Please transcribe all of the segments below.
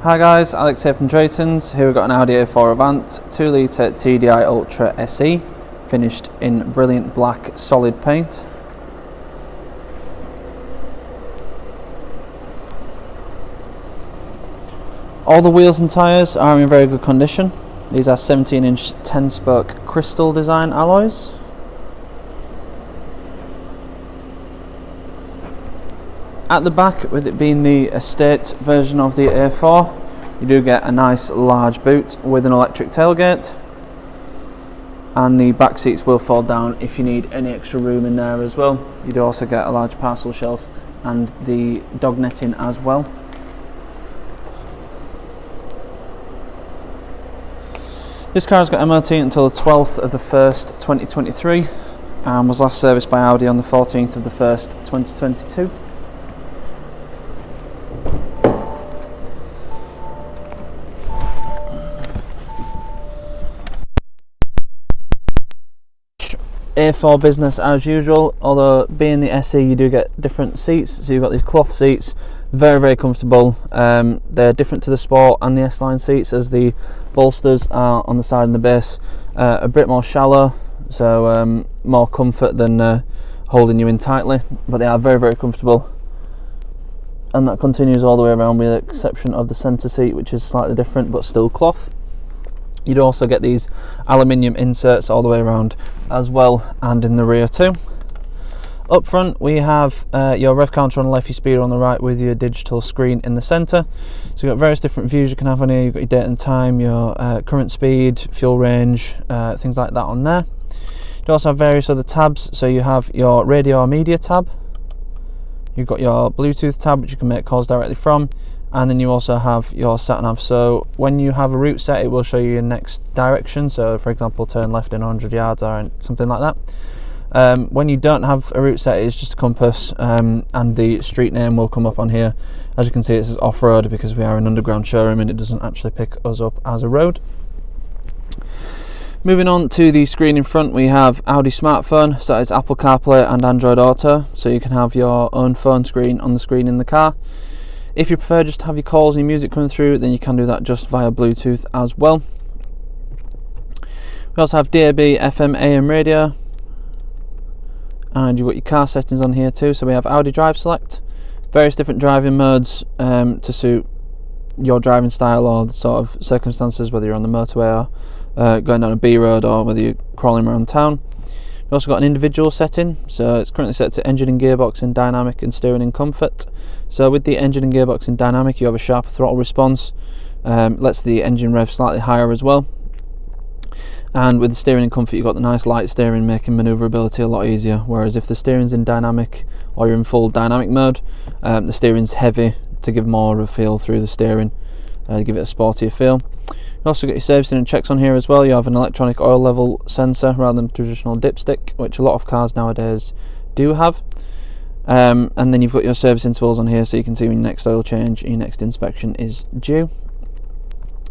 Hi guys, Alex here from Drayton's. Here we've got an Audi A4 Avant 2 litre TDI Ultra SE, finished in brilliant black solid paint. All the wheels and tyres are in very good condition. These are 17-inch 10-spoke crystal design alloys. At the back, with it being the estate version of the A4, you do get a nice large boot with an electric tailgate, and the back seats will fold down if you need any extra room in there as well. You do also get a large parcel shelf and the dog netting as well. This car has got MOT until the 12th of the 1st 2023 and was last serviced by Audi on the 14th of the 1st 2022. A4 business as usual, although being the SE you do get different seats, so you've got these cloth seats, very comfortable. They're different to the Sport and the S-Line seats, as the bolsters are on the side and the base a bit more shallow, so more comfort than holding you in tightly, but they are very comfortable, and that continues all the way around with the exception of the centre seat, which is slightly different but still cloth. You'd also get these aluminium inserts all the way around as well, and in the rear too. Up front we have your Rev Counter on the left, your speeder on the right, with your digital screen in the centre. So you've got various different views you can have on here. You've got your date and time, your current speed, fuel range, things like that on there. You also have various other tabs, so you have your radio or media tab, you've got your Bluetooth tab which you can make calls directly from, and then you also have your sat nav. So when you have a route set, it will show you your next direction, so for example turn left in 100 yards or something like that. When you don't have a route set, it's just a compass, and the street name will come up on here. As you can see, it says off-road because we are an underground showroom and it doesn't actually pick us up as a road. Moving on to the screen in front, we have Audi smartphone, so it's Apple CarPlay and Android Auto, so you can have your own phone screen on the screen in the car. If you prefer just to have your calls and your music coming through, then you can do that just via Bluetooth as well. We also have DAB, FM, AM radio, and you've got your car settings on here too. So we have Audi Drive Select, various different driving modes to suit your driving style or the sort of circumstances, whether you're on the motorway or going down a B road, or whether you're crawling around town. We've also got an individual setting, so it's currently set to engine and gearbox in dynamic and steering in comfort. So with the engine and gearbox in dynamic, you have a sharper throttle response, lets the engine rev slightly higher as well. And with the steering in comfort, you've got the nice light steering, making manoeuvrability a lot easier. Whereas if the steering's in dynamic, or you're in full dynamic mode, the steering's heavy to give more of a feel through the steering, give it a sportier feel. You also get your servicing and checks on here as well. You have an electronic oil level sensor rather than traditional dipstick, which a lot of cars nowadays do have. And then you've got your service intervals on here, so you can see when your next oil change, your next inspection is due.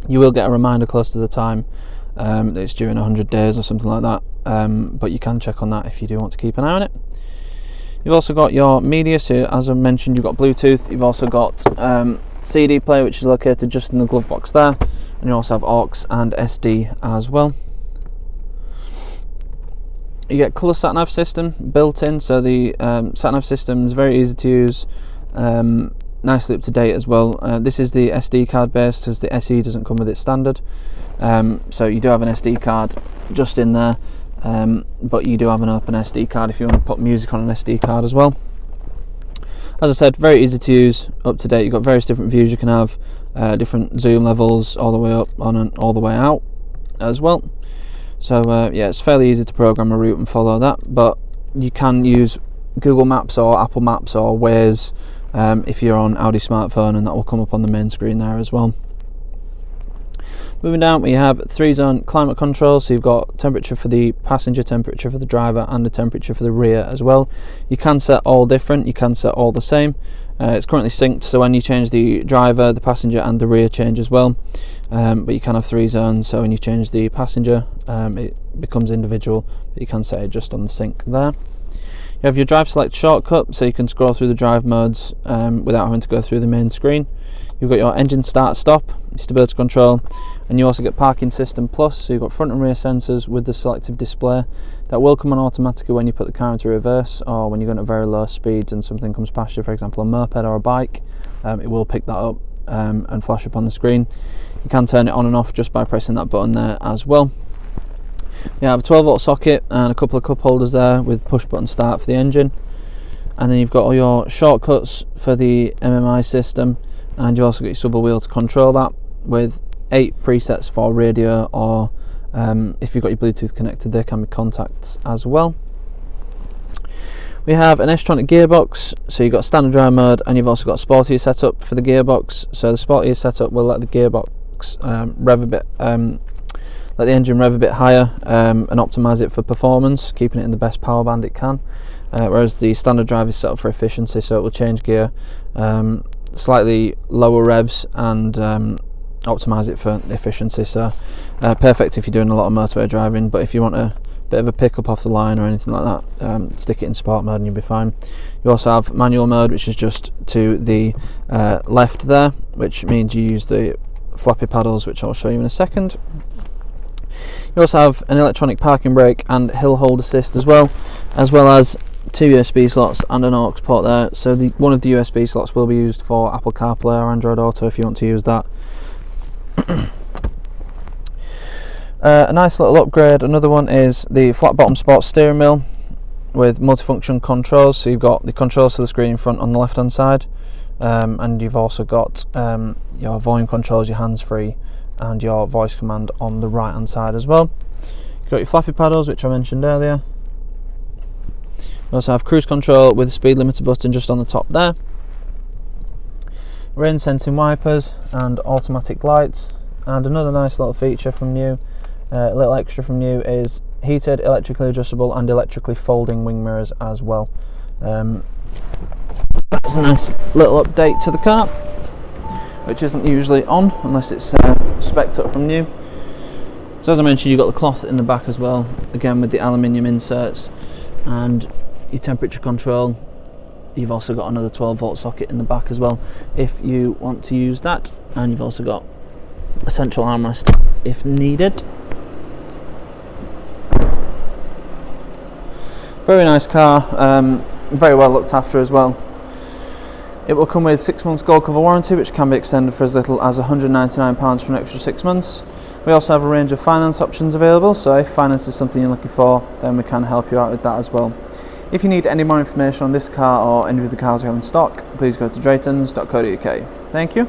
You will get a reminder close to the time that it's due in 100 days or something like that, but you can check on that if you do want to keep an eye on it. You've also got your media, so as I mentioned, you've got Bluetooth. You've also got CD player, which is located just in the glove box there, and you also have aux and SD as well. You get colour sat nav system built in, so the sat nav system is very easy to use, nicely up to date as well. This is the SD card based, as the SE doesn't come with it standard, so you do have an SD card just in there, but you do have an open SD card if you want to put music on an SD card as well. As I said, very easy to use, up to date. You've got various different views you can have, different zoom levels all the way up, on and all the way out as well. So yeah, it's fairly easy to program a route and follow that, but you can use Google Maps or Apple Maps or Waze if you're on Audi smartphone, and that will come up on the main screen there as well. Moving down, we have 3-zone climate control, so you've got temperature for the passenger, temperature for the driver, and the temperature for the rear as well. You can set all different, you can set all the same. It's currently synced, so when you change the driver, the passenger and the rear change as well, but you can have 3 zones, so when you change the passenger it becomes individual, but you can set it just on the sync there. You have your drive select shortcut, so you can scroll through the drive modes without having to go through the main screen. You've got your engine start stop, stability control, and you also get parking system plus, so you've got front and rear sensors with the selective display that will come on automatically when you put the car into reverse, or when you're going at very low speeds and something comes past you, for example a moped or a bike. It will pick that up and flash up on the screen. You can turn it on and off just by pressing that button there as well. You have a 12 volt socket and a couple of cup holders there with push button start for the engine, and then you've got all your shortcuts for the MMI system, and you've also got your swivel wheel to control that with 8 presets for radio, or if you've got your Bluetooth connected there can be contacts as well. We have an S Tronic gearbox, so you've got standard drive mode and you've also got a sportier setup for the gearbox. So the sportier setup will let the gearbox rev a bit, let the engine rev a bit higher and optimise it for performance, keeping it in the best power band it can. Whereas the standard drive is set up for efficiency, so it will change gear slightly lower revs and optimise it for efficiency. So perfect if you're doing a lot of motorway driving, but if you want a bit of a pickup off the line or anything like that, stick it in sport mode and you'll be fine. You also have manual mode, which is just to the left there, which means you use the flappy paddles, which I'll show you in a second. You also have an electronic parking brake and hill hold assist as well as 2 USB slots and an aux port there. So one of the USB slots will be used for Apple CarPlay or Android Auto if you want to use that. A nice little upgrade, another one is the flat bottom sports steering wheel with multifunction controls. So you've got the controls for the screen in front on the left hand side, and you've also got your volume controls, your hands free, and your voice command on the right hand side as well. You've got your flappy paddles, which I mentioned earlier. You also have cruise control with the speed limiter button just on the top there, rain sensing wipers and automatic lights. And another nice little feature from new, a little extra from new, is heated, electrically adjustable and electrically folding wing mirrors as well. That's a nice little update to the car, which isn't usually on unless it's spec'd up from new. So as I mentioned, you've got the cloth in the back as well, again with the aluminium inserts and your temperature control. You've also got another 12 volt socket in the back as well if you want to use that, and you've also got a central armrest if needed. Very nice car, very well looked after as well. It will come with 6 months gold cover warranty, which can be extended for as little as £199 for an extra 6 months. We also have a range of finance options available, so if finance is something you're looking for, then we can help you out with that as well. If you need any more information on this car or any of the cars we have in stock, please go to draytons.co.uk. Thank you.